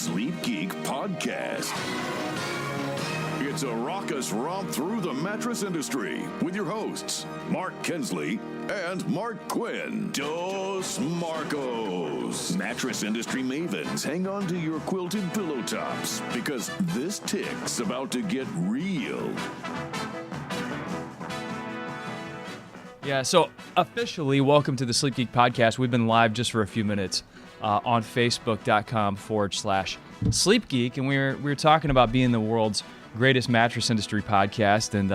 Sleep Geek Podcast. It's a raucous romp through the mattress industry with your hosts, Mark Kinsley and Mark Quinn. Dos Marcos. Mattress industry mavens, hang on to your quilted pillow tops because this tick's about to get real. Yeah, so officially, welcome to the Sleep Geek Podcast. We've been live just for a few minutes on Facebook.com/Sleep Geek, and we were talking about being the world's greatest mattress industry podcast. And,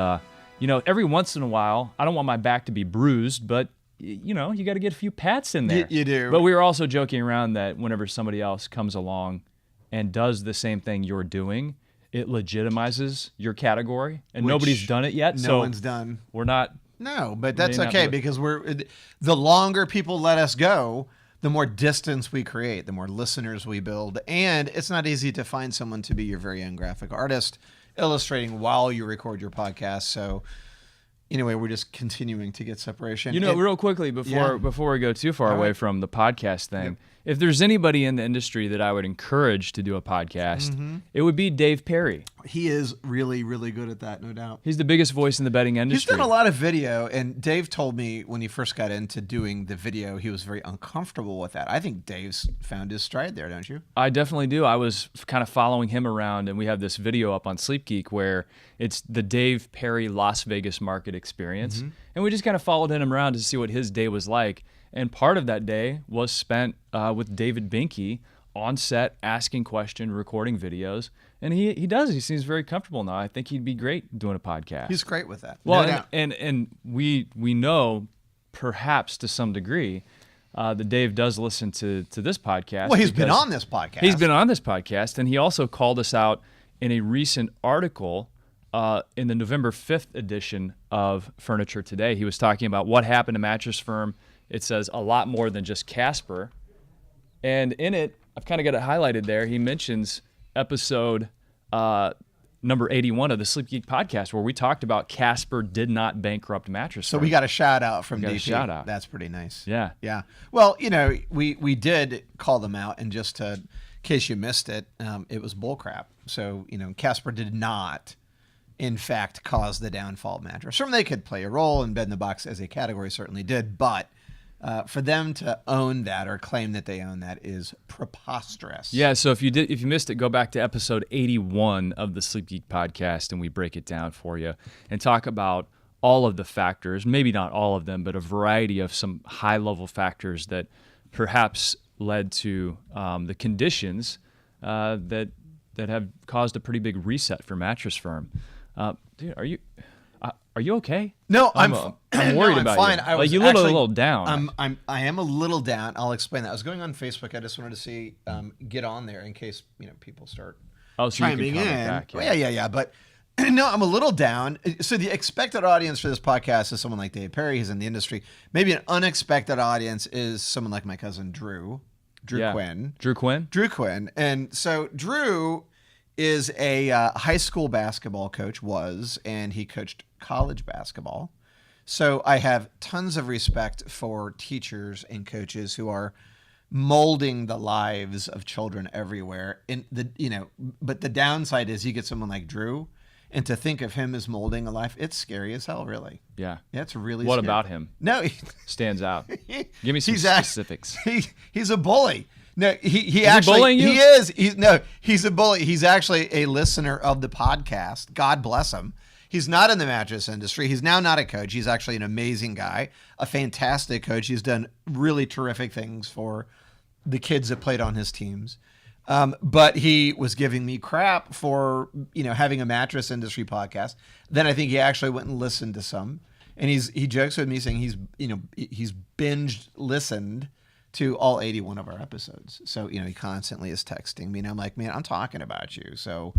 every once in a while, I don't want my back to be bruised, but, you got to get a few pats in there. You do. But we were also joking around that whenever somebody else comes along and does the same thing you're doing, it legitimizes your category, and nobody's done it yet. No one's done. We're not. No, but that's okay because the longer people let us go, the more distance we create, the more listeners we build, and it's not easy to find someone to be your very own graphic artist illustrating while you record your podcast. So anyway, we're just continuing to get separation. Real quickly before we go too far away from the podcast thing, if there's anybody in the industry that I would encourage to do a podcast, it would be Dave Perry. He is really, really good at that, no doubt. He's the biggest voice in the bedding industry. He's done a lot of video, and Dave told me when he first got into doing the video, he was very uncomfortable with that. I think Dave's found his stride there, don't you? I definitely do. I was kind of following him around, and we have this video up on Sleep Geek where it's the Dave Perry Las Vegas market experience, and we just kind of followed him around to see what his day was like. And part of that day was spent with David Binky on set, asking questions, recording videos. And he does. He seems very comfortable now. I think he'd be great doing a podcast. He's great with that. Well, no doubt. And we know, perhaps to some degree, that Dave does listen to this podcast. Well, he's been on this podcast. He's been on this podcast, and he also called us out in a recent article in the November 5th edition of Furniture Today. He was talking about what happened to Mattress Firm. It says a lot more than just Casper. And in it, I've kind of got it highlighted there. He mentions episode number 81 of the Sleep Geek podcast, where we talked about Casper did not bankrupt Mattress Firm. So we got a shout out from DP. Shout out. That's pretty nice. Yeah. Yeah. Well, we did call them out, and just to, in case you missed it, it was bullcrap. So, Casper did not, in fact, cause the downfall of Mattress Firm. They could play a role, and Bed in the Box as a category certainly did, but for them to own that or claim that they own that is preposterous. Yeah, so if you missed it, go back to episode 81 of the Sleep Geek podcast, and we break it down for you and talk about all of the factors, maybe not all of them, but a variety of some high-level factors that perhaps led to the conditions that have caused a pretty big reset for Mattress Firm. Dude, are you okay? No, I'm worried about fine. you. You look a little down. I am a little down. I'll explain that. I was going on Facebook. I just wanted to see, get on there in case people start chiming in. Back, yeah. But no, I'm a little down. So the expected audience for this podcast is someone like Dave Perry. He's in the industry. Maybe an unexpected audience is someone like my cousin Drew Quinn. Drew Quinn. And so Drew is a high school basketball coach, and he coached college basketball. So I have tons of respect for teachers and coaches who are molding the lives of children everywhere. But the downside is you get someone like Drew, and to think of him as molding a life, it's scary as hell, really. Yeah. It's really What scary. about him? No. Stands out. Give me some specifics. He's a bully. No, he actually, he bullying you? He is. He's a bully. He's actually a listener of the podcast. God bless him. He's not in the mattress industry. He's now not a coach. He's actually an amazing guy, a fantastic coach. He's done really terrific things for the kids that played on his teams. But he was giving me crap for, having a mattress industry podcast. Then I think he actually went and listened to some, and he jokes with me saying he's binged listened to all 81 of our episodes. So, he constantly is texting me, and I'm like, man, I'm talking about you. So,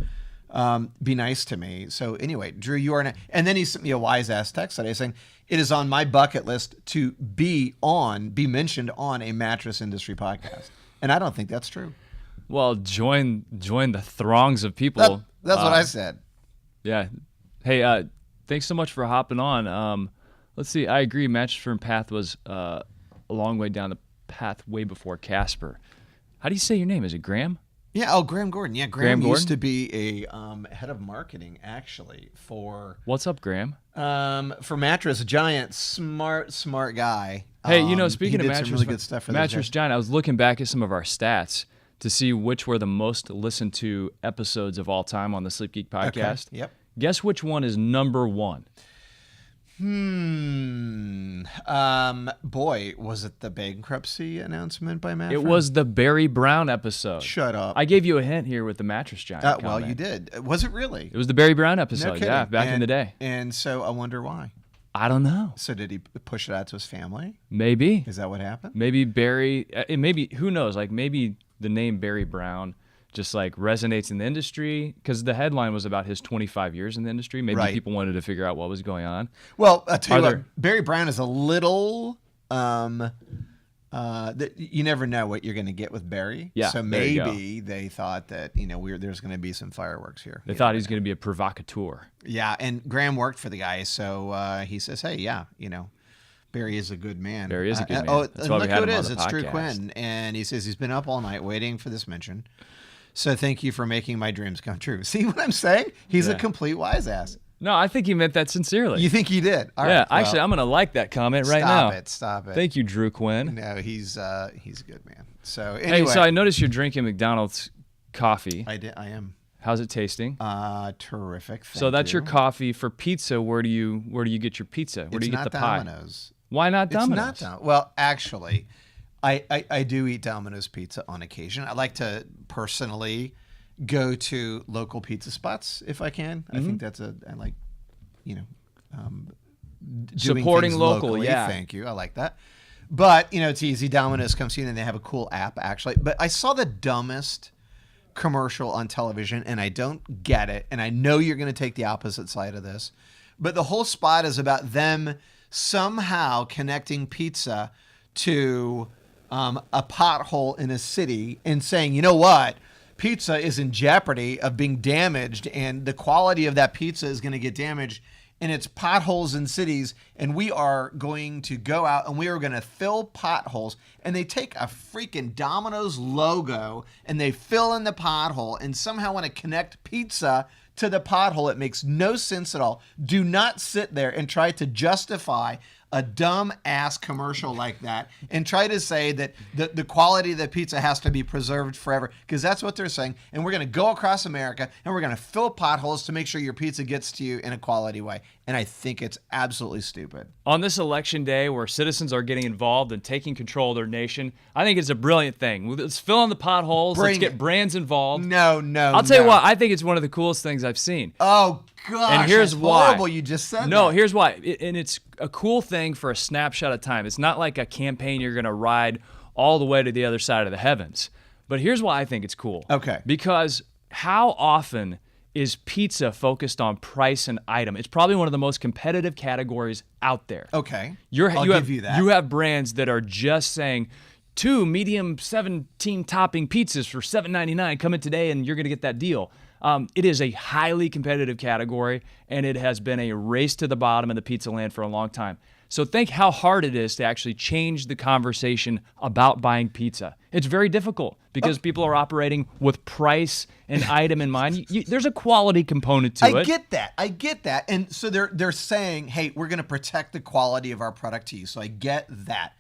be nice to me. So anyway, Drew, you are, and then he sent me a wise ass text today saying it is on my bucket list to be mentioned on a mattress industry podcast. And I don't think that's true. Well, join the throngs of people. That's what I said. Yeah. Hey, thanks so much for hopping on. Let's see. I agree. Mattress Firm path was a long way down the path way before Casper. How do you say your name? Is it Graham? Yeah. Oh, Graham Gordon. Yeah, Graham Gordon? used to be a head of marketing actually for What's up, Graham? Mattress Giant. Smart guy. Hey, you know, He speaking of did some Mattress, really good stuff for those Mattress guys. Giant, I was looking back at some of our stats to see which were the most listened to episodes of all time on the Sleep Geek podcast. Okay. Yep. Guess which one is number one? Boy, was it the bankruptcy announcement by Matt? It was the Barry Brown episode. Shut up. I gave you a hint here with the Mattress Giant. Well, comment. you did. Was it really? It was the Barry Brown No episode. kidding. Yeah, back in the day. And so I wonder why. I don't know. So did he push it out to his family? Maybe. Is that what happened? Maybe Barry. Maybe who knows? Like maybe the name Barry Brown just like resonates in the industry because the headline was about his 25 years in the industry. Maybe Right. people wanted to figure out what was going on. Well, I'll tell you Are what, Barry Brown is a little. You never know what you're going to get with Barry. Yeah, So there you maybe they thought that there's going to be some fireworks here. They thought he was going to be a provocateur. Yeah, and Graham worked for the guy, so he says, "Hey, yeah, Barry is a good man." Barry is a good man. Oh, That's and why we look had who him it on is. the It's Drew podcast. Quinn, and he says he's been up all night waiting for this mention. So thank you for making my dreams come true. See what I'm saying? He's a Yeah. complete wise ass. No, I think he meant that sincerely. You think he did? All yeah, right, well, actually, I'm going to like that comment right now. Stop it. Thank you, Drew Quinn. No, he's a good man. So Hey, anyway, so I noticed you're drinking McDonald's coffee. I am How's it tasting? terrific. So that's your thank you. coffee for pizza. Where do you get your pizza? Where do you It's get not the pie? Domino's. Why not It's Domino's? not Domino's. Well, actually, I do eat Domino's pizza on occasion. I like to personally go to local pizza spots if I can. I think that's I like, doing Supporting things local, locally. yeah. Thank you. I like that. But it's easy. Domino's comes in and they have a cool app actually. But I saw the dumbest commercial on television and I don't get it. And I know you're going to take the opposite side of this. But the whole spot is about them somehow connecting pizza to a pothole in a city and saying, you know what? Pizza is in jeopardy of being damaged and the quality of that pizza is going to get damaged and it's potholes in cities and we are going to go out and we are going to fill potholes and they take a freaking Domino's logo and they fill in the pothole and somehow want to connect pizza to the pothole. It makes no sense at all. Do not sit there and try to justify a dumb ass commercial like that and try to say that the quality of the pizza has to be preserved forever because that's what they're saying. And we're going to go across America and we're going to fill potholes to make sure your pizza gets to you in a quality way. And I think it's absolutely stupid. On this election day where citizens are getting involved and taking control of their nation, I think it's a brilliant thing. Let's fill in the potholes. Let's get brands involved. No. I'll tell you what, I think it's one of the coolest things I've seen. Oh, gosh. And here's that's why. horrible you just said No, that. here's why. And it's a cool thing for a snapshot of time. It's not like a campaign you're going to ride all the way to the other side of the heavens. But here's why I think it's cool. Okay. Because how often is pizza focused on price and item? It's probably one of the most competitive categories out there. Okay. I'll give you that. You have brands that are just saying, 2 medium 17 topping pizzas for $7.99 come in today and you're going to get that deal. It is a highly competitive category, and it has been a race to the bottom of the pizza land for a long time. So think how hard it is to actually change the conversation about buying pizza. It's very difficult because people are operating with price and item in mind. There's a quality component to it. I get that. And so they're saying, hey, we're going to protect the quality of our product to you. So I get that.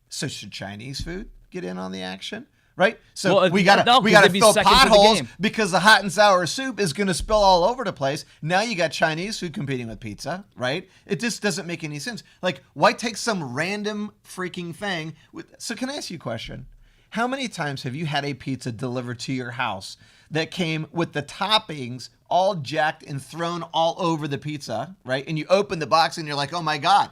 So should Chinese food get in on the action? Right? So Well, we gotta 'cause they'd be fill seconds of the potholes game. because the hot and sour soup is gonna spill all over the place. Now you got Chinese food competing with pizza, right? It just doesn't make any sense. Like, why take some random freaking thing? So can I ask you a question? How many times have you had a pizza delivered to your house that came with the toppings all jacked and thrown all over the pizza, right? And you open the box and you're like, oh my God,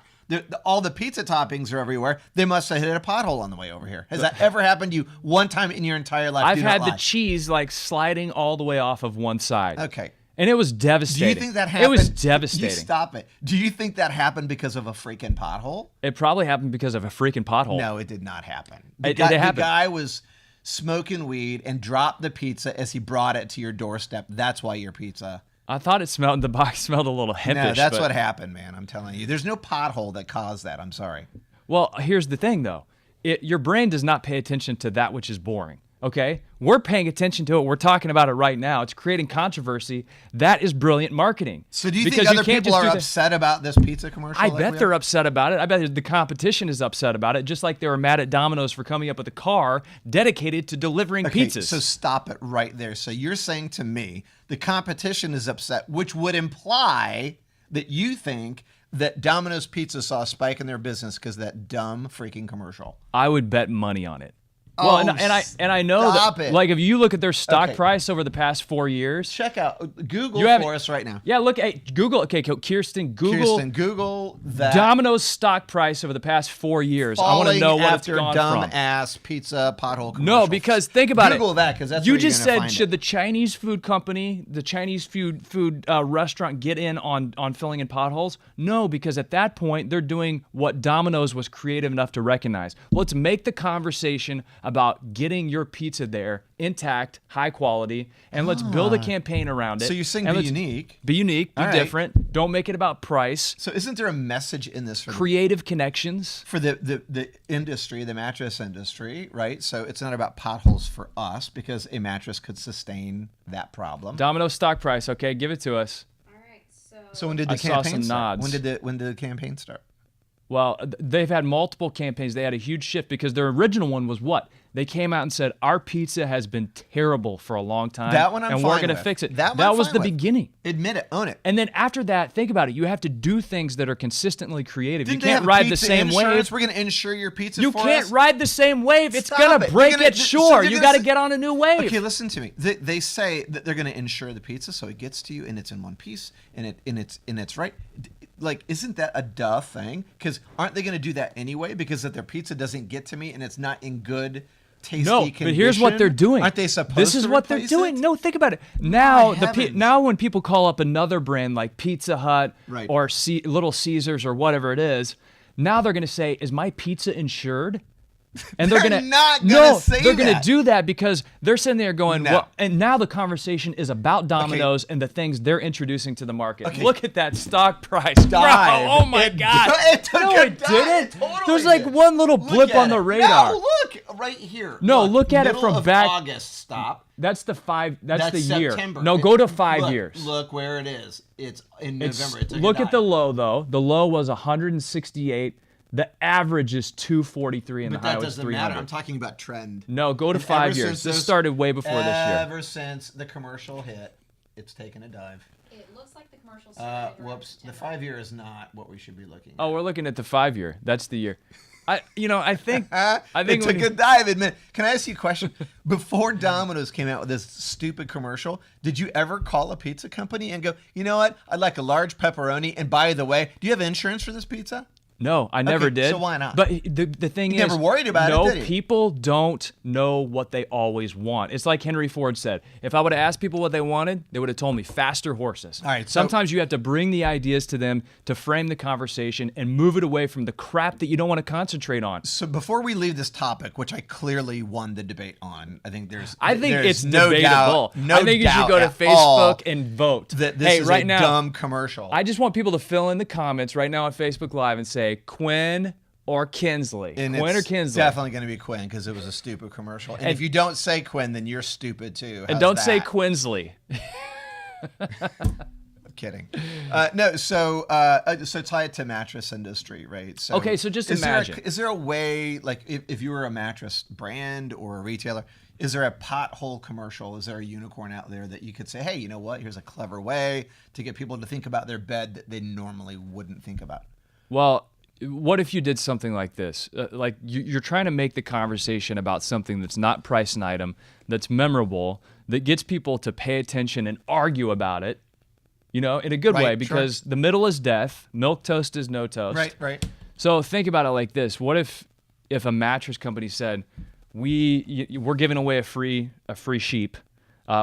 all the pizza toppings are everywhere. They must have hit a pothole on the way over here. Has that ever happened to you one time in your entire life? I've Do not had the lie. cheese like sliding all the way off of one side. Okay. And it was devastating. Do you think that happened? It was devastating. You stop it. Do you think that happened because of a freaking pothole? It probably happened because of a freaking pothole. No, it did not happen. It happened. The guy was smoking weed and dropped the pizza as he brought it to your doorstep. That's why your pizza. I thought the box smelled a little hempish. No, that's but- what happened, man. I'm telling you. There's no pothole that caused that. I'm sorry. Well, here's the thing, though. Your brain does not pay attention to that which is boring. Okay, we're paying attention to it. We're talking about it right now. It's creating controversy. That is brilliant marketing. So do you Because think other can't people just are do upset about this pizza commercial? I like bet we they're are? upset about it. I bet the competition is upset about it, just like they were mad at Domino's for coming up with a car dedicated to delivering Okay, pizzas. so stop it right there. So you're saying to me the competition is upset, which would imply that you think that Domino's Pizza saw a spike in their business because that dumb freaking commercial. I would bet money on it. Well, Oh, and I know stop that, it. like, if you look at their stock Okay. price over the past 4 years, Check out Google You have- for us right now. yeah, look at Google. Okay, Kirsten, Google that. Domino's stock price over the past 4 years. I want to falling know what it's after gone dumb from. ass pizza pothole commercials. No, because think about Google it. that because that's You where you're just gonna said, find should it. the Chinese food company, the Chinese food restaurant, get in on filling in potholes? No, because at that point they're doing what Domino's was creative enough to recognize. Let's make the conversation about getting your pizza there intact, high quality, and let's build a campaign around it. So you're saying And be let's unique. Be unique, be All right. different. Don't make it about price. So isn't there a message in this Creative connections. for the industry, the mattress industry, right? So it's not about potholes for us because a mattress could sustain that problem. Domino's stock price. Okay, give it to us. All right, So when did the I saw campaign some start? nods. When did the campaign start? Well, they've had multiple campaigns. They had a huge shift because their original one was what? They came out and said, our pizza has been terrible for a long time. That one I'm and fine we're going to with. fix it. That one I'm was fine the with. beginning. Admit it, own it. And then after that, think about it. You have to do things that are consistently creative. Didn't you they can't have ride the pizza same insurance? wave. We're going to insure your pizza You for can't us? ride the same wave. It's Stop going it. to break They're at gonna- so shore. they're You gonna got to say- get on a new wave. Okay, listen to me. They say that they're going to insure the pizza so it gets to you and it's in one piece and it's right. Like, isn't that a duh thing? Because aren't they going to do that anyway? Because if their pizza doesn't get to me and it's not in good, tasty No, condition, but here's what they're doing. Aren't they supposed This is to what they're replace doing. it? No, think about it. Now, heavens. now when people call up another brand like Pizza Hut Right. or Little Caesars or whatever it is, now they're going to say, "Is my pizza insured?" And They're gonna not gonna no, say they're gonna that. do that because they're sitting there going, No. "Well," and now the conversation is about Domino's and the things they're introducing to the market. Okay. Look at that stock price, Dive. Bro, oh my It God! it took no, a it dive. didn't. It totally There's like did. one little Look blip at on the it. radar. No, look right here. No, look at it middle from of back- August. Stop. That's the five. That's the September. year. No, go to 5 Look, years. Look where it is. It's in It's- November. It took a look at dive. the low though. The low was 168. The average is 243, and But the high that was doesn't 300. matter. I'm talking about trend. No, go to And 5 ever years. since This those- started way before this year. Ever since the commercial hit, it's taken a dive. It looks like the commercial started around Whoops. The September. 5 year is not what we should be looking at. Oh, we're looking at the 5 year. That's the year. I think I It think took when- a dive. Admit. Can I ask you a question? Before Domino's came out with this stupid commercial, did you ever call a pizza company and go, you know what? I'd like a large pepperoni. And by the way, do you have insurance for this pizza? No, I never Okay, did. so why not? But the thing You is, never worried about it, no, did you? people don't know what they always want. It's like Henry Ford said. If I would have asked people what they wanted, they would have told me faster horses. All right, so- Sometimes you have to bring the ideas to them to frame the conversation and move it away from the crap that you don't want to concentrate on. So before we leave this topic, which I clearly won the debate on, I think there's It's no debatable. doubt, no I think you should doubt go to at all Facebook and vote. that this hey, is right a now, dumb commercial. I just want people to fill in the comments right now on Facebook Live and say Quinn or Kinsley. And Quinn or it's Kinsley. definitely going to be Quinn because it was a stupid commercial. And if you don't say Quinn, then you're stupid too. And How's don't say that? Quinsley. Kidding. No, so tie it to mattress industry, right? So Okay, so just is imagine. Is there a way, like, if you were a mattress brand or a retailer, is there a pothole commercial? Is there a unicorn out there that you could say, hey, you know what? Here's a clever way to get people to think about their bed that they normally wouldn't think about. Well, what if you did something like this? Like you're trying to make the conversation about something that's not price an item, that's memorable, that gets people to pay attention and argue about it, in a good Right, way, sure. because the middle is death, milk toast is no toast. Right. So think about it like this. What if a mattress company said, we're giving away a free sheep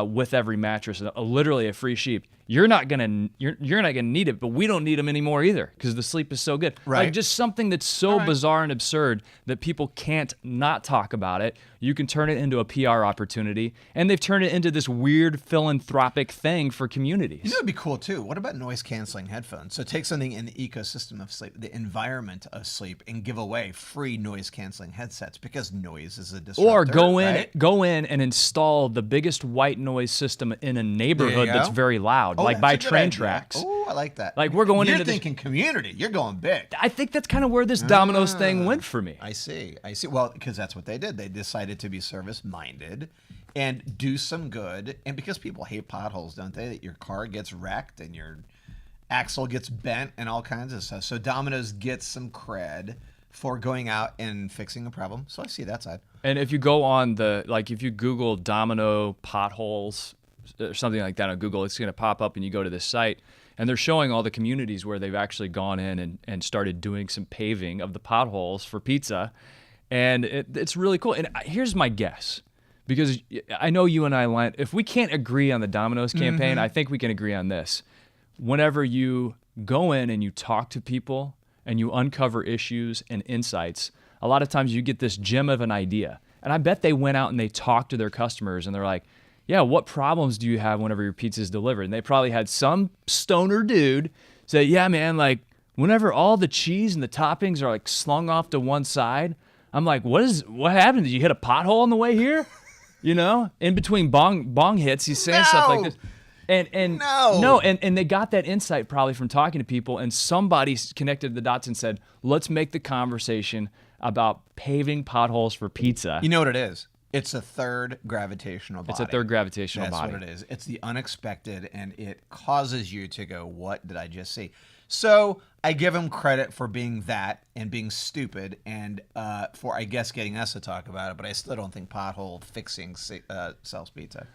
with every mattress, literally a free sheep. you're not gonna need it, but we don't need them anymore either because the sleep is so good. Right. Like just something that's so bizarre and absurd that people can't not talk about it. You can turn it into a PR opportunity, and they've turned it into this weird philanthropic thing for communities. You know, it'd be cool too. What about noise canceling headphones? So take something in the ecosystem of sleep, the environment of sleep, and give away free noise canceling headsets because noise is a disruptor. Or right? go in and install the biggest white noise system in a neighborhood that's go. very loud, Oh, like that's by a good train idea. tracks. Oh, I like that. Like we're going You're into this- thinking community. You're going big. I think that's kind of where this Domino's thing went for me. I see. Well, because that's what they did. They decided to be service-minded and do some good. And because people hate potholes, don't they? That your car gets wrecked and your axle gets bent and all kinds of stuff. So Domino's gets some cred for going out and fixing a problem. So I see that side. And if you go on if you Google Domino potholes or something like that on Google, it's going to pop up and you go to this site and they're showing all the communities where they've actually gone in and started doing some paving of the potholes for pizza. And it's really cool. And here's my guess, because I know you and I, if we can't agree on the Domino's campaign, I think we can agree on this. Whenever you go in and you talk to people and you uncover issues and insights, a lot of times you get this gem of an idea. And I bet they went out and they talked to their customers and they're like, yeah, what problems do you have whenever your pizza is delivered? And they probably had some stoner dude say, yeah, man, like whenever all the cheese and the toppings are like slung off to one side, I'm like, what happened? Did you hit a pothole on the way here? You know, in between bong hits, he's saying stuff like this. And they got that insight probably from talking to people, and somebody connected the dots and said, let's make the conversation about paving potholes for pizza. You know what it is? It's a third gravitational body. It's a third gravitational That's body. what it is. It's the unexpected, and it causes you to go, what did I just see? So I give him credit for being that and being stupid and for, I guess, getting us to talk about it, but I still don't think pothole fixing sells pizza.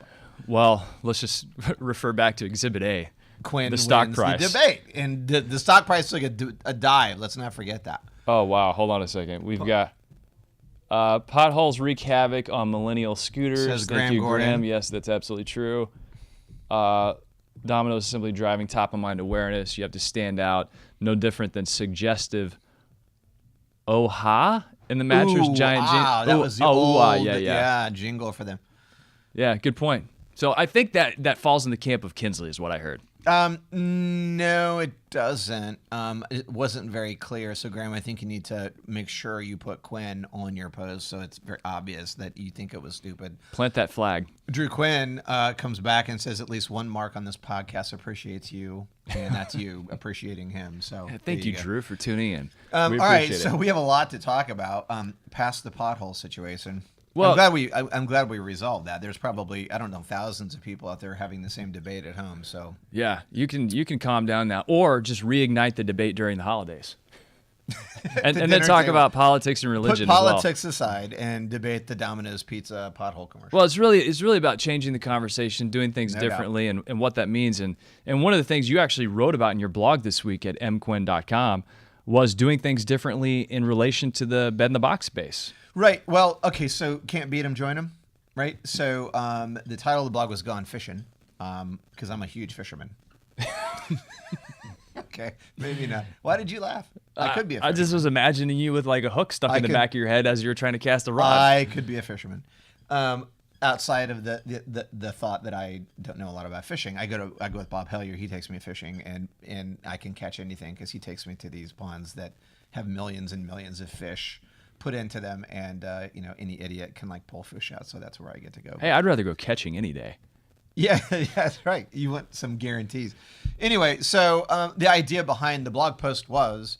Well, let's just refer back to Exhibit A. Quinn the stock wins price. the debate, and the stock price took a dive. Let's not forget that. Oh, wow. Hold on a second. We've got potholes wreak havoc on millennial scooters. Says Thank Graham you, Gordon. Graham. Yes, that's absolutely true. Domino's is simply driving top-of-mind awareness. You have to stand out. No different than suggestive oh-ha in the mattress giant jingle. That was the old yeah. jingle for them. Yeah, good point. So I think that falls in the camp of Kinsley is what I heard. No, it doesn't. It wasn't very clear. So, Graham, I think you need to make sure you put Quinn on your post so it's very obvious that you think it was stupid. Plant that flag. Drew Quinn comes back and says at least one mark on this podcast appreciates you, and that's you appreciating him. So Thank you, go. Drew, for tuning in. All We right, appreciate it. so we have a lot to talk about past the pothole situation. Well- I'm glad we resolved that. There's probably, I don't know, thousands of people out there having the same debate at home. So Yeah, you can calm down now, or just reignite the debate during the holidays, and then dinner talk table. about politics and put religion as well. politics aside and debate the Domino's Pizza pothole commercial. Well, it's really about changing the conversation, doing things No doubt. differently, and what that means. And one of the things you actually wrote about in your blog this week at mquinn.com was doing things differently in relation to the bed in the box space. Right. Well, okay, so can't beat him, join him, right? So the title of the blog was Gone Fishing, because I'm a huge fisherman. Okay, maybe not. Why did you laugh? I could be a I fisherman. just was imagining you with like a hook stuck in the back of your head as you were trying to cast a rod. I could be a fisherman. Outside of the thought that I don't know a lot about fishing, I go with Bob Hellier. He takes me fishing, and I can catch anything because he takes me to these ponds that have millions and millions of fish put into them, and any idiot can like pull fish out. So that's where I get to go. Hey, I'd rather go catching any day. Yeah, that's right. You want some guarantees. Anyway, so the idea behind the blog post was,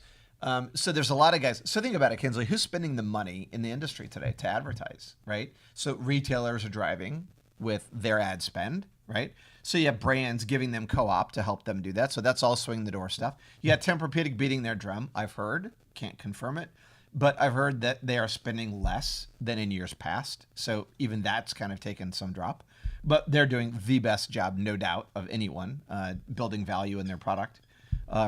so there's a lot of guys. So think about it, Kinsley. Who's spending the money in the industry today to advertise, right? So retailers are driving with their ad spend, right? So you have brands giving them co-op to help them do that. So that's all swing the door stuff. You got Tempur-Pedic beating their drum. I've heard, can't confirm it, but I've heard that they are spending less than in years past. So even that's kind of taken some drop. But they're doing the best job, no doubt, of anyone building value in their product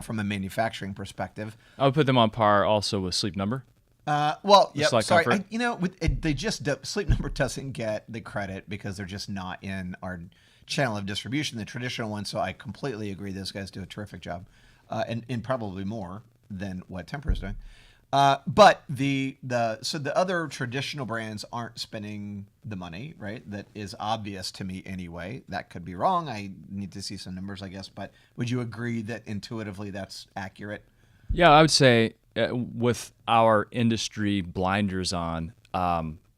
from a manufacturing perspective. I would put them on par also with Sleep Number. Well, yeah, Select sorry. Comfort. They just Sleep Number doesn't get the credit because they're just not in our channel of distribution, the traditional one. So I completely agree. Those guys do a terrific job, and probably more than what Tempur is doing. But the other traditional brands aren't spending the money, right? That is obvious to me anyway. That could be wrong. I need to see some numbers, I guess. But would you agree that intuitively that's accurate? Yeah, I would say with our industry blinders on,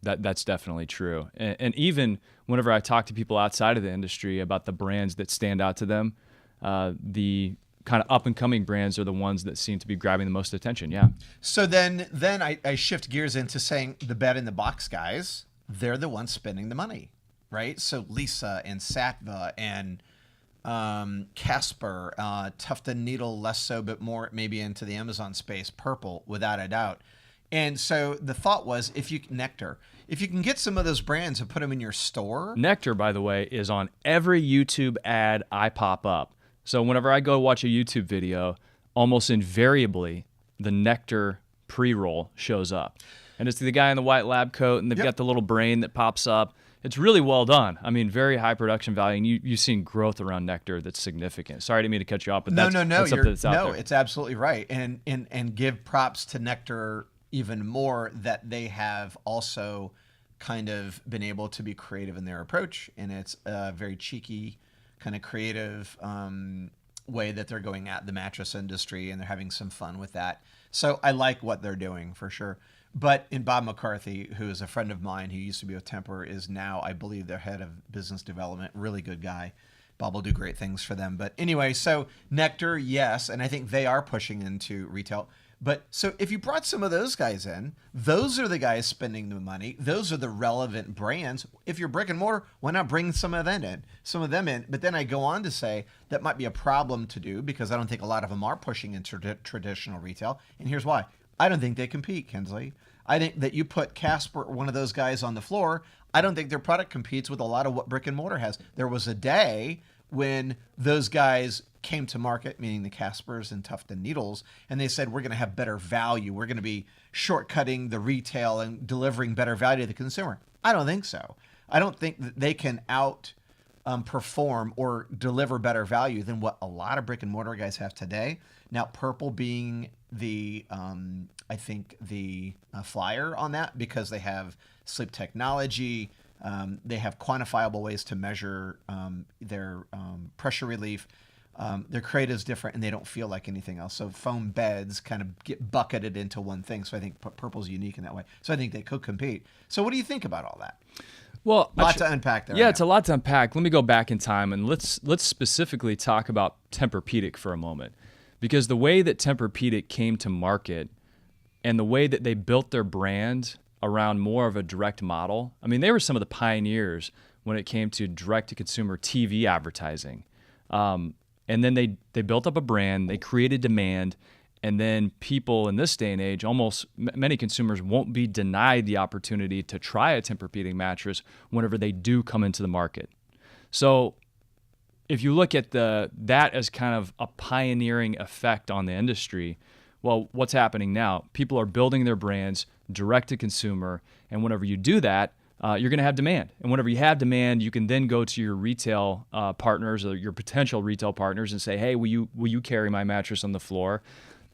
that's definitely true. And even whenever I talk to people outside of the industry about the brands that stand out to them, the kind of up-and-coming brands are the ones that seem to be grabbing the most attention, yeah. So then I shift gears into saying the bed-in-the-box guys, they're the ones spending the money, right? So Lisa and Satva and Casper, Tuft and Needle, less so, but more maybe into the Amazon space, Purple, without a doubt. And so the thought was, Nectar, if you can get some of those brands and put them in your store. Nectar, by the way, is on every YouTube ad I pop up. So whenever I go watch a YouTube video, almost invariably the Nectar pre-roll shows up. And it's the guy in the white lab coat, and they've got the little brain that pops up. It's really well done. I mean, very high production value, and you've seen growth around Nectar that's significant. Sorry, I didn't mean to cut you off, but that's something that's out there. It's absolutely right. And give props to Nectar even more that they have also kind of been able to be creative in their approach, and it's a very cheeky, kind of creative way that they're going at the mattress industry, and they're having some fun with that. So I like what they're doing for sure. But in Bob McCarthy, who is a friend of mine who used to be with Tempur, is now, I believe, their head of business development. Really good guy. Bob will do great things for them. But anyway, so Nectar, yes, and I think they are pushing into retail. But so if you brought some of those guys in, those are the guys spending the money. Those are the relevant brands. If you're brick and mortar, why not bring some of them in? But then I go on to say that might be a problem to do because I don't think a lot of them are pushing into traditional retail. And here's why. I don't think they compete, Kinsley. I think that you put Casper or one of those guys on the floor, I don't think their product competes with a lot of what brick and mortar has. There was a day when those guys came to market, meaning the Caspers and Tuft and Needles, and they said, we're going to have better value. We're going to be shortcutting the retail and delivering better value to the consumer. I don't think so. I don't think that they can perform or deliver better value than what a lot of brick and mortar guys have today. Now, Purple being the, I think the flyer on that because they have sleep technology. They have quantifiable ways to measure their pressure relief. Their creative is different, and they don't feel like anything else. So foam beds kind of get bucketed into one thing. So I think Purple's unique in that way. So I think they could compete. So what do you think about all that? Well, a lot to unpack there. Yeah, it's a lot to unpack. Let me go back in time, and let's specifically talk about Tempur-Pedic for a moment. Because the way that Tempur-Pedic came to market and the way that they built their brand around more of a direct model, I mean, they were some of the pioneers when it came to direct-to-consumer TV advertising. And then they built up a brand, they created demand, and then people in this day and age, almost many consumers won't be denied the opportunity to try a Tempur-Pedic mattress whenever they do come into the market. So if you look at that as kind of a pioneering effect on the industry, well, what's happening now? People are building their brands direct to consumer, and whenever you do that, you're going to have demand. And whenever you have demand, you can then go to your retail partners or your potential retail partners and say, hey, will you carry my mattress on the floor?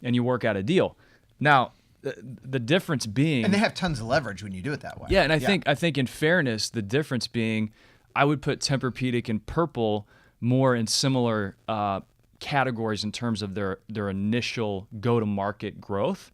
And you work out a deal. Now, the difference being... And they have tons of leverage when you do it that way. Yeah, and I think in fairness, the difference being I would put Tempur-Pedic and Purple more in similar categories in terms of their initial go-to-market growth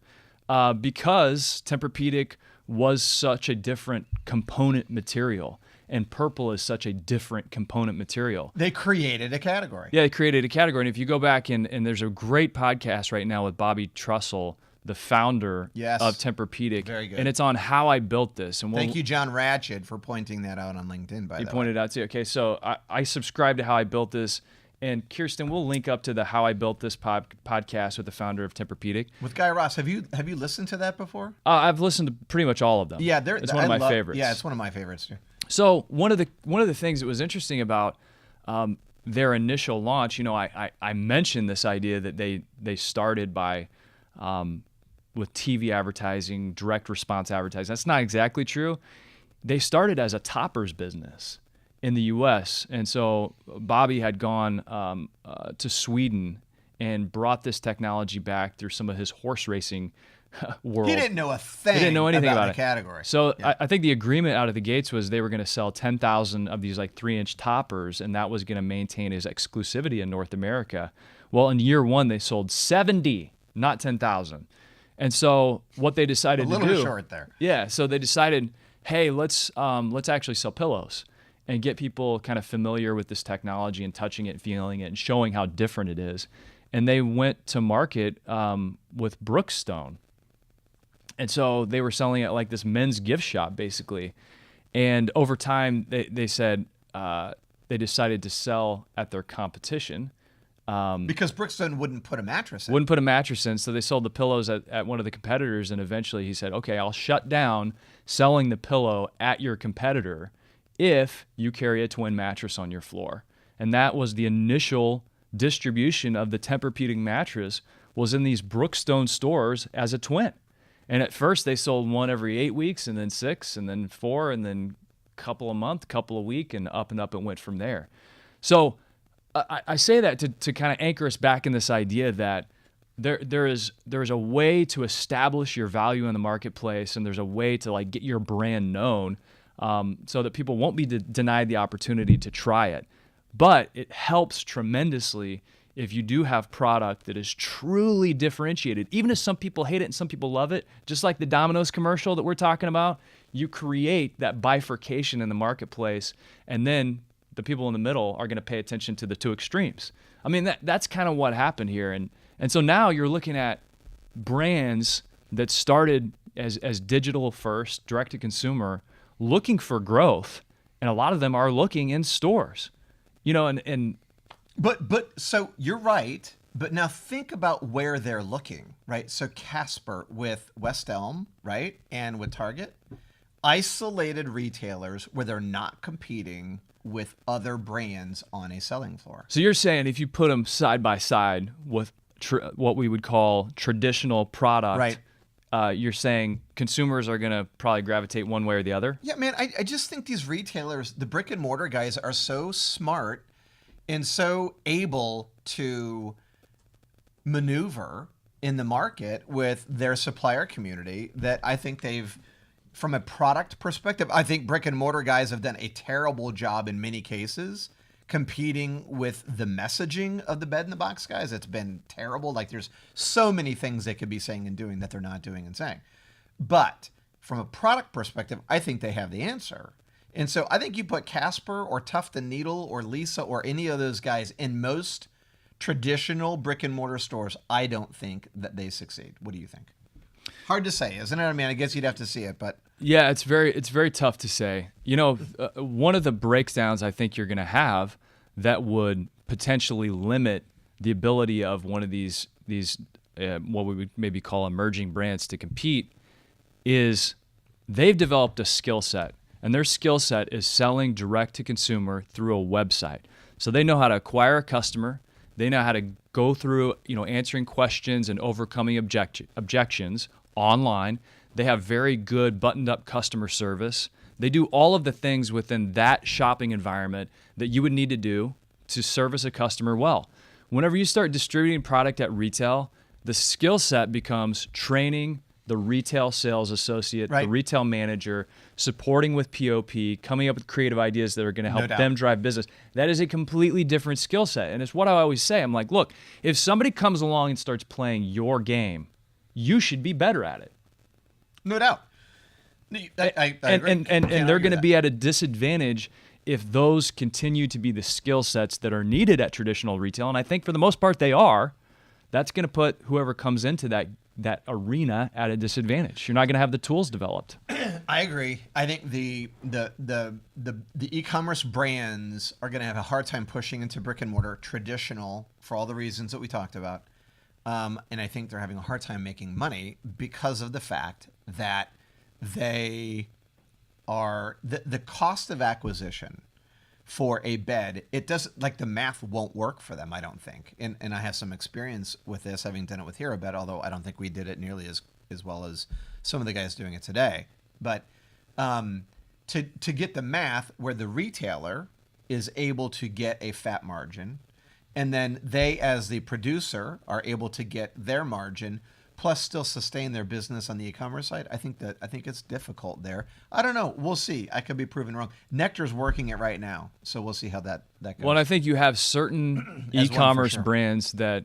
because Tempur-Pedic was such a different component material and Purple is such a different component material. They created a category. Yeah, they created a category. And if you go back and there's a great podcast right now with Bobby Trussell, the founder of Tempur-Pedic. Very good. And it's on how I built this. And thank you, John Ratched, for pointing that out on LinkedIn, by the way. He pointed out too. Okay, so I subscribe to How I Built This. And Kirsten, we'll link up to the How I Built This podcast with the founder of Tempur-Pedic. With Guy Ross. Have you listened to that before? I've listened to pretty much all of them. Yeah, it's one of my favorites. Yeah, it's one of my favorites too. So one of the things that was interesting about their initial launch, you know, I mentioned this idea that they started by with TV advertising, direct response advertising. That's not exactly true. They started as a toppers business. in the U.S. And so Bobby had gone to Sweden and brought this technology back through some of his horse racing world. He didn't know a thing. He didn't know anything about the it. category. So I think the agreement out of the gates was they were going to sell 10,000 of these like 3-inch toppers, and that was going to maintain his exclusivity in North America. Well, in year one, they sold 70, not 10,000. And so what they decided to do, a little short there. Yeah, so they decided, hey, let's actually sell pillows and get people kind of familiar with this technology and touching it, feeling it, and showing how different it is. And they went to market with Brookstone. And so they were selling it like this men's gift shop, basically. And over time, they said they decided to sell at their competition. Because Brookstone wouldn't put a mattress in. Wouldn't put a mattress in, so they sold the pillows at one of the competitors, and eventually he said, okay, I'll shut down selling the pillow at your competitor if you carry a twin mattress on your floor. And that was the initial distribution of the Tempur-Pedic mattress, was in these Brookstone stores as a twin. And at first they sold one every 8 weeks, and then 6, and then 4, and then a couple a month, couple a week, and up it went from there. So I say that to kind of anchor us back in this idea that there is a way to establish your value in the marketplace, and there's a way to like get your brand known, so that people won't be denied the opportunity to try it. But it helps tremendously if you do have product that is truly differentiated. Even if some people hate it and some people love it, just like the Domino's commercial that we're talking about, you create that bifurcation in the marketplace, and then the people in the middle are going to pay attention to the two extremes. I mean, that's kind of what happened here. And so now you're looking at brands that started as digital first, direct to consumer, looking for growth. And a lot of them are looking in stores, But so you're right. But now think about where they're looking, right? So Casper with West Elm, right? And with Target, isolated retailers where they're not competing with other brands on a selling floor. So you're saying if you put them side by side with what we would call traditional product, right? You're saying consumers are going to probably gravitate one way or the other? Yeah, man, I just think these retailers, the brick and mortar guys, are so smart and so able to maneuver in the market with their supplier community that I think they've, from a product perspective, I think brick and mortar guys have done a terrible job in many cases competing with the messaging of the bed in the box guys. It's been terrible. Like there's so many things they could be saying and doing that they're not doing and saying. But from a product perspective, I think they have the answer. And so I think you put Casper or Tuft and Needle or Lisa or any of those guys in most traditional brick and mortar stores, I don't think that they succeed. What do you think? Hard to say, isn't it? I mean, I guess you'd have to see it, but yeah, it's very tough to say. One of the breakdowns I think you're going to have that would potentially limit the ability of one of these what we would maybe call emerging brands to compete is they've developed a skill set, and their skill set is selling direct to consumer through a website. So they know how to acquire a customer. They know how to go through, answering questions and overcoming objections online. They have very good buttoned-up customer service. They do all of the things within that shopping environment that you would need to do to service a customer well. Whenever you start distributing product at retail, the skill set becomes training the retail sales associate, right, the retail manager, supporting with POP, coming up with creative ideas that are going to help them drive business. That is a completely different skill set. And it's what I always say. I'm like, look, if somebody comes along and starts playing your game, you should be better at it. No doubt. I agree. And they're going to be at a disadvantage if those continue to be the skill sets that are needed at traditional retail. And I think for the most part they are. That's going to put whoever comes into that arena at a disadvantage. You're not going to have the tools developed. I agree. I think the e-commerce brands are going to have a hard time pushing into brick and mortar traditional for all the reasons that we talked about. And I think they're having a hard time making money because of the fact that they are the cost of acquisition for a bed. It doesn't, like, the math won't work for them, I don't think. And I have some experience with this, having done it with Hero Bed, although I don't think we did it nearly as well as some of the guys doing it today. But to to get the math where the retailer is able to get a fat margin, and then they, as the producer, are able to get their margin, plus still sustain their business on the e-commerce side. I think it's difficult there. I don't know. We'll see. I could be proven wrong. Nectar's working it right now, so we'll see how that goes. Well, and I think you have certain e-commerce brands that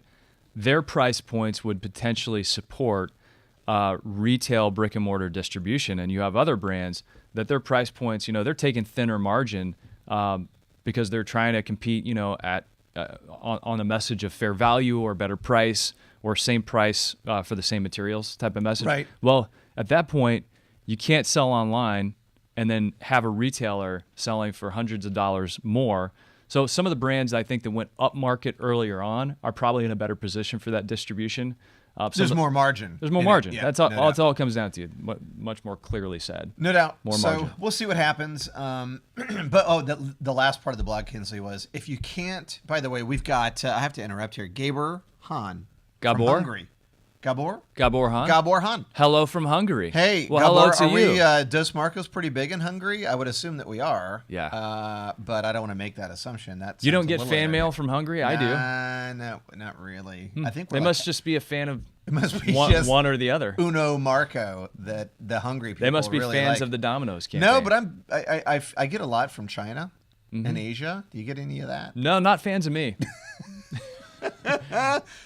their price points would potentially support retail brick and mortar distribution, and you have other brands that their price points, they're taking thinner margin because they're trying to compete, at on a message of fair value or better price or same price for the same materials type of message. Right. Well, at that point, you can't sell online and then have a retailer selling for hundreds of dollars more. So some of the brands I think that went up market earlier on are probably in a better position for that distribution. There's more margin. There's more margin. Yeah, that's all. no That's all it comes down to. Much more clearly said. No doubt. More so margin. we'll see what happens. But the last part of the blog, Kinsley, was if you can't. By the way, we've got. I have to interrupt here. Gabor Han. From Hungary. Gabor Han. Gabor Han. Hello from Hungary. Hey, well, Gabor, hello to you. Are we Dos Marcos pretty big in Hungary? I would assume that we are. Yeah. But I don't want to make that assumption. You don't get fan mail from Hungary? I do. No, not really. I think they must just be a fan of it must be one or the other. Uno Marco that the Hungry people. They must be really fans like. of the Domino's campaign. No, but I get a lot from China and Asia. Do you get any of that? No, not fans of me.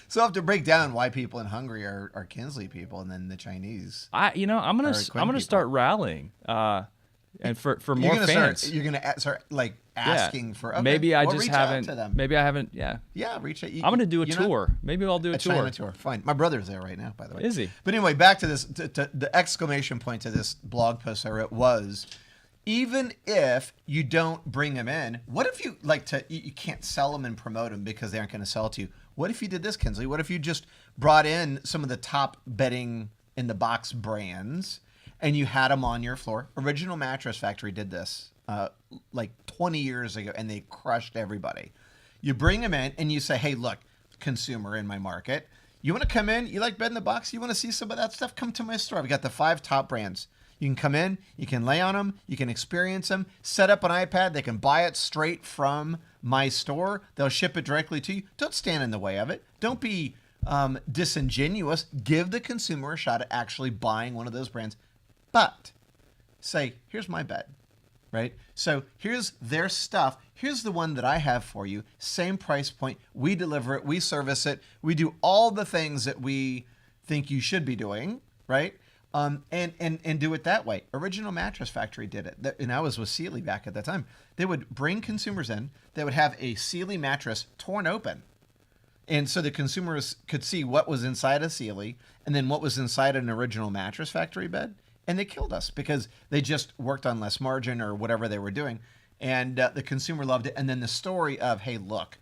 So I have to break down why people in Hungary are Kinsley people, and then the Chinese. I'm gonna start rallying, and for more fans. You're gonna start like asking for. Okay, maybe I just reach haven't. out to them. Maybe I haven't. Yeah. Yeah, reach out. I'm gonna do a tour. Maybe I'll do a tour. China tour. Fine. My brother's there right now, by the way. Is he? But anyway, back to this. To the exclamation point to this blog post I wrote was, even if you don't bring them in, what if you you can't sell them and promote them because they aren't going to sell to you? What if you did this, Kinsley? What if you just brought in some of the top bedding in the box brands and you had them on your floor? Original Mattress Factory did this like 20 years ago, and they crushed everybody. You bring them in and you say, hey, look, consumer in my market, you want to come in? You like bed in the box? You want to see some of that stuff? Come to my store. I've got the 5 top brands. You can come in, you can lay on them, you can experience them, set up an iPad, they can buy it straight from my store. They'll ship it directly to you. Don't stand in the way of it. Don't be disingenuous. Give the consumer a shot at actually buying one of those brands. But say, here's my bed, right? So here's their stuff. Here's the one that I have for you. Same price point. We deliver it. We service it. We do all the things that we think you should be doing, right? And do it that way. Original Mattress Factory did it. And I was with Sealy back at that time. They would bring consumers in. They would have a Sealy mattress torn open. And so the consumers could see what was inside a Sealy and then what was inside an Original Mattress Factory bed. And they killed us because they just worked on less margin or whatever they were doing. And the consumer loved it. And then the story of, hey, look,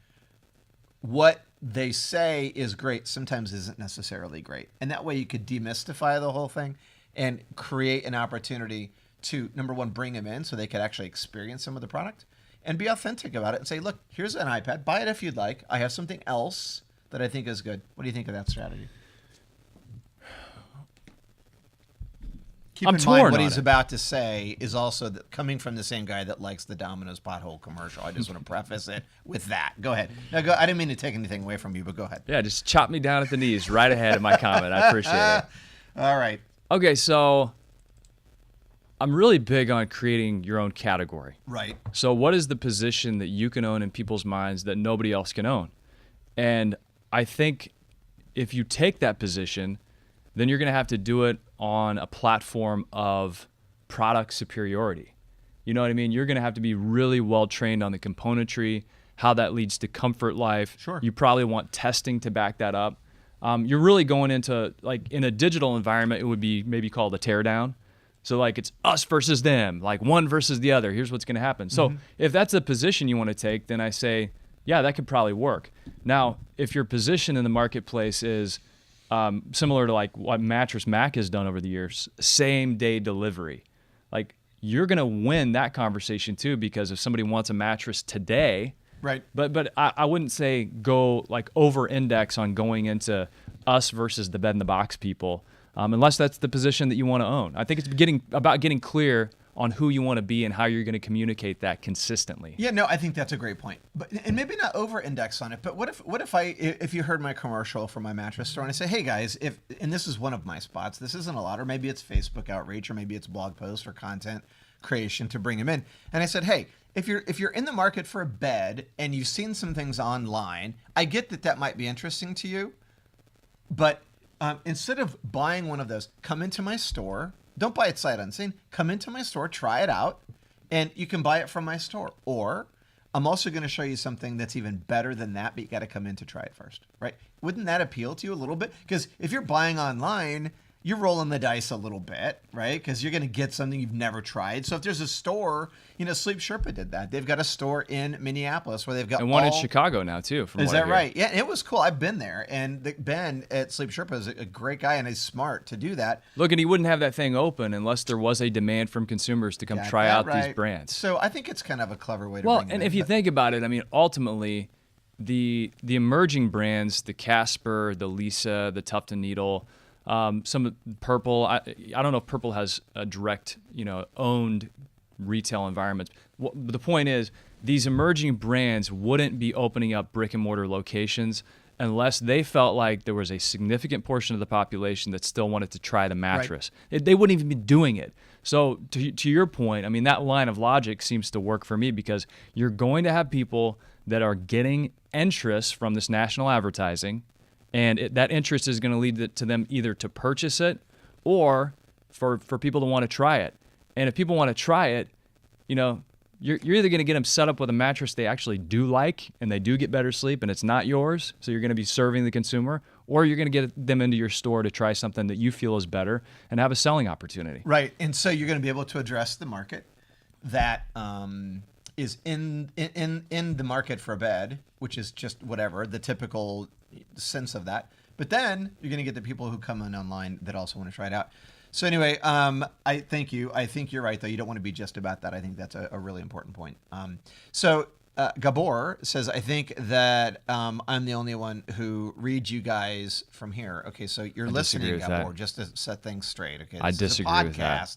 what they say is great sometimes isn't necessarily great. And that way you could demystify the whole thing and create an opportunity to, number one, bring them in so they could actually experience some of the product and be authentic about it and say, look, here's an iPad. Buy it if you'd like. I have something else that I think is good. What do you think of that strategy? Keep in mind what he's about to say is also coming from the same guy that likes the Domino's pothole commercial. I just want to preface it with that. Go ahead. Now, I didn't mean to take anything away from you, but go ahead. Yeah, just chop me down at the knees right ahead of my comment. I appreciate it. All right. Okay, so I'm really big on creating your own category. Right. So what is the position that you can own in people's minds that nobody else can own? And I think if you take that position, then you're going to have to do it on a platform of product superiority. You know what I mean? You're going to have to be really well trained on the componentry, how that leads to comfort life. Sure. You probably want testing to back that up. You're really going into, like, in a digital environment, it would be maybe called a teardown. So, like, it's us versus them, like one versus the other. Here's what's going to happen. So if that's a position you want to take, then I say, yeah, that could probably work. Now, if your position in the marketplace is similar to like what Mattress Mac has done over the years, same day delivery. Like, you're going to win that conversation too, because if somebody wants a mattress today, right. But I wouldn't say go like over index on going into us versus the bed in the box people, unless that's the position that you want to own. I think it's about getting clear on who you want to be and how you're going to communicate that consistently. Yeah, no, I think that's a great point. But and maybe not over-index on it. But what if you heard my commercial from my mattress store and I say, hey guys, and this is one of my spots. This isn't a lot, or maybe it's Facebook outreach, or maybe it's blog post or content creation to bring them in. And I said, hey, if you're in the market for a bed and you've seen some things online, I get that might be interesting to you, but instead of buying one of those, come into my store. Don't buy it sight unseen. Come into my store, try it out, and you can buy it from my store. Or I'm also going to show you something that's even better than that, but you got to come in to try it first, right? Wouldn't that appeal to you a little bit? Because if you're buying online, you're rolling the dice a little bit, right? Because you're going to get something you've never tried. So if there's a store, Sleep Sherpa did that. They've got a store in Minneapolis where they've got and one in Chicago now too. Is that right? Yeah, and it was cool. I've been there, and Ben at Sleep Sherpa is a great guy, and he's smart to do that. Look, and he wouldn't have that thing open unless there was a demand from consumers to come try out these brands. So I think it's kind of a clever way to bring it in. Well, and if you think about it, I mean, ultimately, the emerging brands, the Casper, the Lisa, the Tufton Needle, some Purple. I don't know if Purple has a direct, owned retail environments. The point is, these emerging brands wouldn't be opening up brick and mortar locations unless they felt like there was a significant portion of the population that still wanted to try the mattress. Right. They wouldn't even be doing it. So to your point, I mean, that line of logic seems to work for me because you're going to have people that are getting interest from this national advertising, and that interest is going to lead to them either to purchase it or for people to want to try it. And if people want to try it, you're either going to get them set up with a mattress they actually do like and they do get better sleep and it's not yours, so you're going to be serving the consumer, or you're going to get them into your store to try something that you feel is better and have a selling opportunity. Right. And so you're going to be able to address the market that is in the market for a bed, which is just whatever, the typical sense of that. But then you're going to get the people who come in online that also want to try it out. So anyway, I thank you. I think you're right, though. You don't want to be just about that. I think that's a really important point. So Gabor says, I think that I'm the only one who reads you guys from here. Okay, so you're listening, Gabor, just to set things straight. Okay, I disagree with that.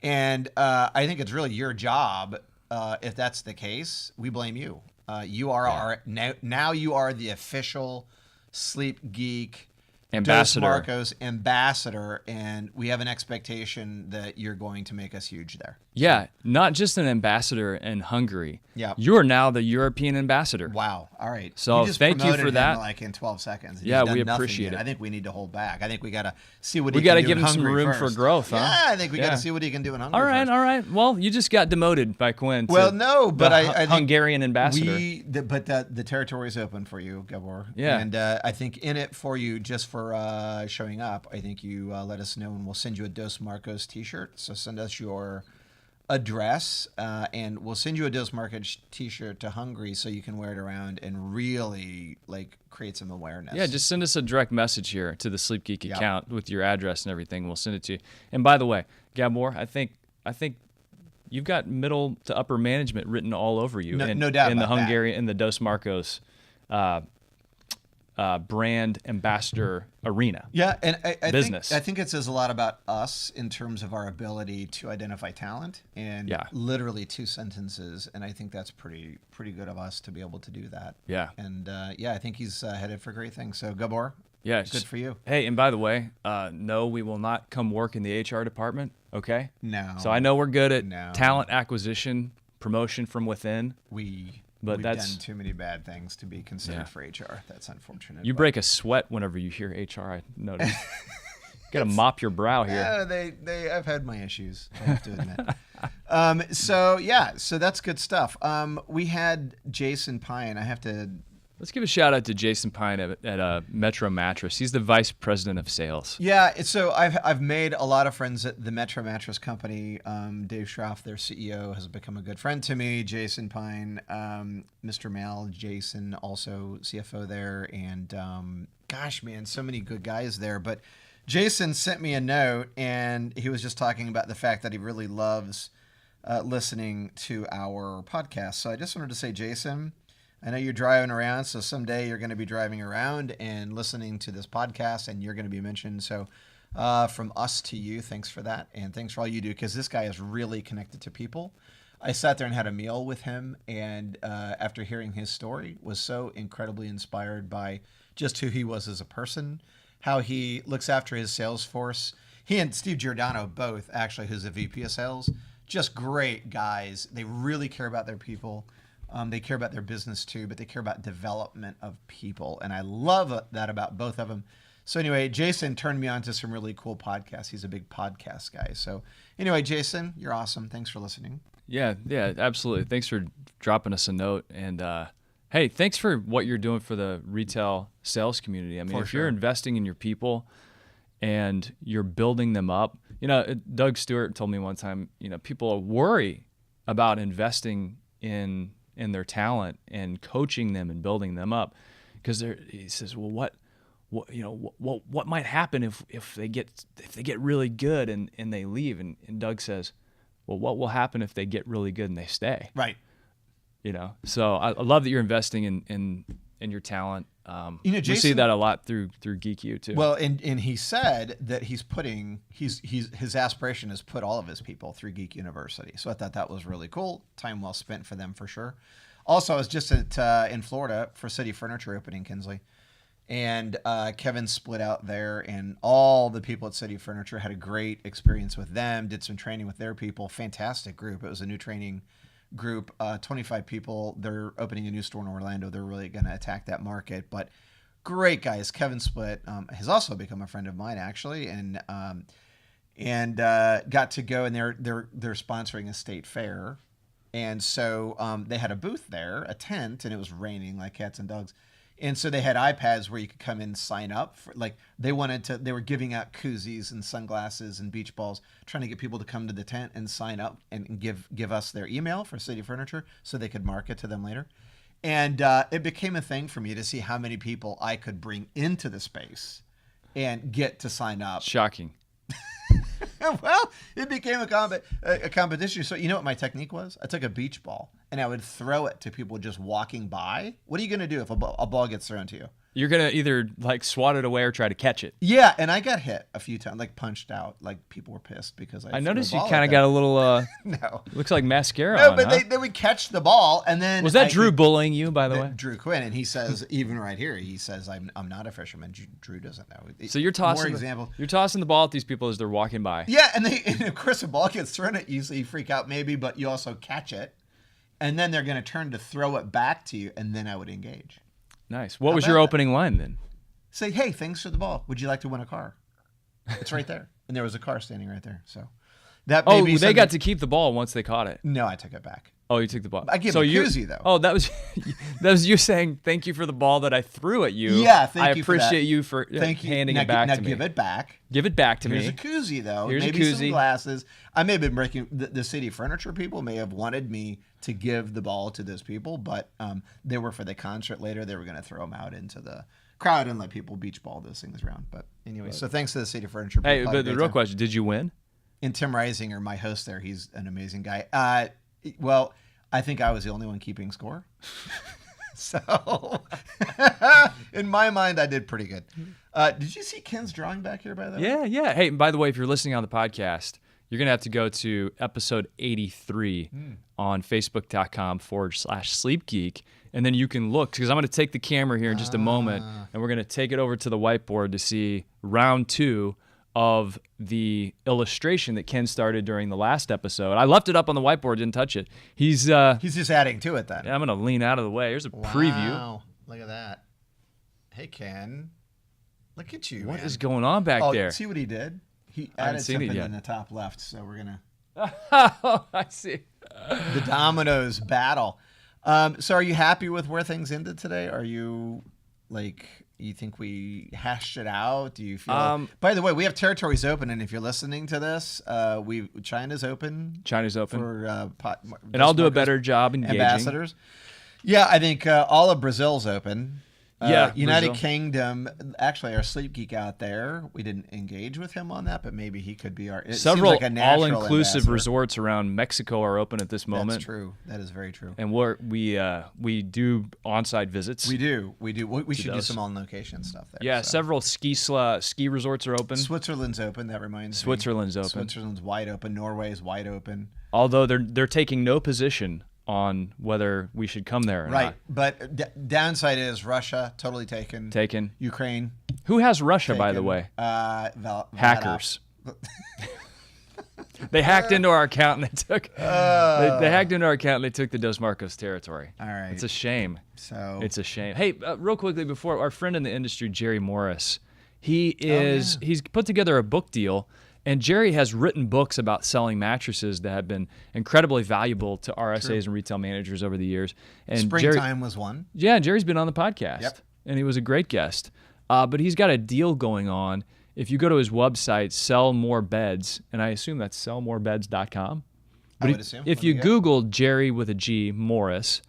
And I think it's really your job. If that's the case, we blame you. You are now you are the official Sleep Geek ambassador, Dos Marcos ambassador, and we have an expectation that you're going to make us huge there. Yeah, not just an ambassador in Hungary. Yeah, you're now the European ambassador. Wow. All right. So thank you for that. Like in 12 seconds. Yeah, we appreciate it. I think we need to hold back. I think we got to see what we got to give him some room for growth. Huh? Yeah, I think we got to see what he can do in Hungary. All right. Well, you just got demoted by Quinn. Well, no, but I think Hungarian ambassador. But the territory is open for you, Gabor. Yeah. And I think in it for you, just for showing up, I think you let us know, and we'll send you a Dos Marcos T-shirt. So send us your address, and we'll send you a Dos Marcos T-shirt to Hungary so you can wear it around and really create some awareness. Yeah, just send us a direct message here to the Sleep Geek account with your address and everything. We'll send it to you. And by the way, Gabor, I think you've got middle to upper management written all over you. No doubt in the about Hungarian, in the Dos Marcos brand ambassador arena. Yeah, and I business. think it says a lot about us in terms of our ability to identify talent, and literally 2 sentences, and I think that's pretty good of us to be able to do that. Yeah. And I think he's headed for great things. So Gabor, yeah, good for you. Hey, and by the way, no, we will not come work in the HR department, okay? No. So I know we're good at talent acquisition, promotion from within. But we've that's done too many bad things to be considered for HR. That's unfortunate. You break a sweat whenever you hear HR. I noticed. Got to mop your brow here. Yeah, I've had my issues, I have to admit. So that's good stuff. We had Jason Pine. Let's give a shout out to Jason Pine at Metro Mattress. He's the vice president of sales. Yeah, so I've made a lot of friends at the Metro Mattress company. Dave Schroff, their CEO, has become a good friend to me. Jason Pine, Mr. Mal, Jason, also CFO there, and gosh, man, so many good guys there. But Jason sent me a note, and he was just talking about the fact that he really loves listening to our podcast. So I just wanted to say, Jason, I know you're driving around, so someday you're going to be driving around and listening to this podcast, and you're going to be mentioned. So From us to you, thanks for that, and thanks for all you do, because this guy is really connected to people. I sat there and had a meal with him, and after hearing his story, was so incredibly inspired by just who he was as a person, how he looks after his sales force. He and Steve Giordano both, actually, who's the VP of sales, just great guys. They really care about their people. They care about their business too, but they care about development of people. And I love that about both of them. So anyway, Jason turned me on to some really cool podcasts. He's a big podcast guy. So anyway, Jason, you're awesome. Thanks for listening. Yeah, absolutely. Thanks for dropping us a note. And hey, thanks for what you're doing for the retail sales community. I mean, if you're investing in your people and you're building them up, Doug Stewart told me one time, people worry about investing in their talent and coaching them and building them up, because he says, well, what might happen if they get really good and they leave? And Doug says, well, what will happen if they get really good and they stay? Right. So I love that you're investing in your talent. Jason, we see that a lot through Geek U too. Well, and he said that his aspiration is put all of his people through Geek University. So I thought that was really cool. Time well spent for them for sure. Also, I was just in Florida for City Furniture opening, Kinsley, and Kevin split out there, and all the people at City Furniture had a great experience with them. Did some training with their people. Fantastic group. It was a new training group, 25 people. They're opening a new store in Orlando. They're really going to attack that market, but great guys. Kevin Split has also become a friend of mine, actually, and got to go, and they're sponsoring a state fair, and so they had a booth there, a tent, and it was raining like cats and dogs. And so they had iPads where you could come in and sign up for, like, they were giving out koozies and sunglasses and beach balls, trying to get people to come to the tent and sign up and give us their email for City Furniture so they could market to them later. And it became a thing for me to see how many people I could bring into the space and get to sign up. Shocking. Well, it became a competition. So you know what my technique was? I took a beach ball and I would throw it to people just walking by. What are you going to do if a ball gets thrown to you? You're going to either swat it away or try to catch it. Yeah, and I got hit a few times, punched out. People were pissed because I noticed you kind of got a little, no. Looks like mascara No, on, but they would catch the ball, and then... Was that Drew bullying you, by the way? Drew Quinn, and he says, even right here, he says, I'm not a fisherman. Drew doesn't know. So you're tossing the ball at these people as they're walking by. Yeah, and of course, a ball gets thrown at you, so you freak out maybe, but you also catch it, and then they're going to turn to throw it back to you, and then I would engage. Nice. What was your opening line then? Say, hey, thanks for the ball. Would you like to win a car? It's right there. And there was a car standing right there. So that may be they got to keep the ball once they caught it. No, I took it back. Oh, you took the ball. I gave a koozie, though. Oh, that was you saying thank you for the ball that I threw at you. Yeah, thank you I appreciate you for handing it back to me. Now give it back. Give it back to me. Here's a koozie, though. Here's maybe a koozie. Some glasses. I may have been breaking... The City Furniture people may have wanted me to give the ball to those people, but they were for the concert later. They were going to throw them out into the crowd and let people beach ball those things around. But anyway, so thanks to the City Furniture people. Hey, but the real question, did you win? And Tim Reisinger, my host there, he's an amazing guy. Well, I think I was the only one keeping score. So in my mind, I did pretty good. Did you see Ken's drawing back here, by the way? Yeah. Hey, by the way, if you're listening on the podcast, you're going to have to go to episode 83 on facebook.com/sleepgeek. And then you can look, because I'm going to take the camera here in just a moment, and we're going to take it over to the whiteboard to see round 2 of the illustration that Ken started during the last episode. I left it up on the whiteboard, didn't touch it. He's just adding to it then. Yeah, I'm going to lean out of the way. Here's a preview. Wow, look at that. Hey, Ken. Look at you, What man. is going on back there? See what he did? He added something in the top left, so we're going to... Oh, I see. The Domino's battle. So are you happy with where things ended today? Are you, you think we hashed it out? Do you feel... by the way, we have territories open, and if you're listening to this, China's open. For, and I'll do a better job engaging. Ambassadors. Yeah, I think all of Brazil's open. United Brazil. Kingdom. Actually, our sleep geek out there, we didn't engage with him on that, but maybe he could be our. It Several seems like a natural all-inclusive ambassador. resorts around Mexico are open at this moment. That's true. That is very true. And we do on-site visits. We do. We should do those. some on-location stuff there. Yeah, so. several ski resorts are open. Switzerland's open. That reminds me. Switzerland's open. Switzerland's wide open. Norway's wide open. Although they're taking no position on whether we should come there or Right, not. but downside is Russia totally taken. Taken. Ukraine. Who has Russia, by the taken. way? Hackers. They hacked into our account and they took. They hacked into our account and they took the Dos Marcos territory. All right. It's a shame. So It's a shame. Hey, real quickly before our friend in the industry, Gerry Morris, he's put together a book deal. And Gerry has written books about selling mattresses that have been incredibly valuable to RSAs and retail managers over the years. And Springtime was one. Yeah, Jerry's been on the podcast. Yep. And he was a great guest. But he's got a deal going on. If you go to his website, Sell More Beds, and I assume that's sellmorebeds.com. I would assume. If you Google Gerry with a G, Morris,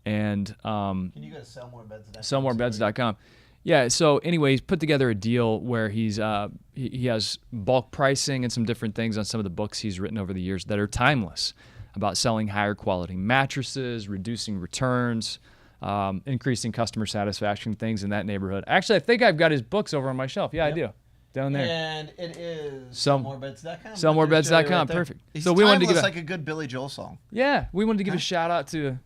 and Can you go to sellmorebeds.com? sellmorebeds.com. Yeah, so anyway, he's put together a deal where he has bulk pricing and some different things on some of the books he's written over the years that are timeless, about selling higher quality mattresses, reducing returns, increasing customer satisfaction, things in that neighborhood. Actually, I think I've got his books over on my shelf. Yeah, I do. Down there. And it is sellmorebeds.com. sellmorebeds.com. Sellmorebeds.com. Perfect. It's So we wanted to give like a good Billy Joel song. Yeah, we wanted to give a shout out to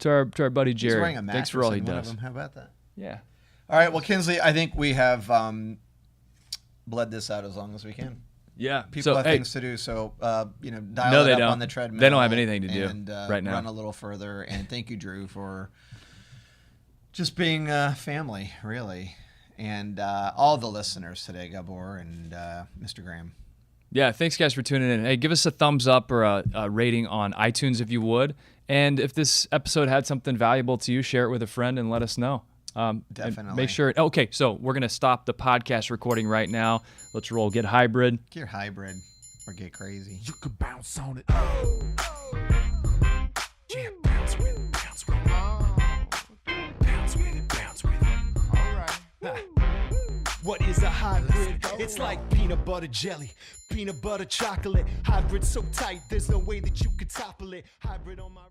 our buddy Gerry. He's wearing a mattress. Thanks for all he in one of does. them. How about that? Yeah. All right, well, Kinsley, I think we have bled this out as long as we can. Yeah. People have things to do, so dial it up on the treadmill. They don't have anything to do and, right now. Run a little further, and thank you, Drew, for just being family, really, and all the listeners today, Gabor and Mr. Graham. Yeah, thanks guys for tuning in. Hey, give us a thumbs up or a rating on iTunes if you would. And if this episode had something valuable to you, share it with a friend and let us know. Definitely. Make sure. Okay, so we're going to stop the podcast recording right now. Let's roll Get Hybrid. Get hybrid or get crazy. You could bounce on it. Yeah, bounce with it, bounce with it. Bounce with it, bounce with it. All right. What is a hybrid? It's like peanut butter jelly, peanut butter chocolate. Hybrid so tight, there's no way that you could topple it. Hybrid on my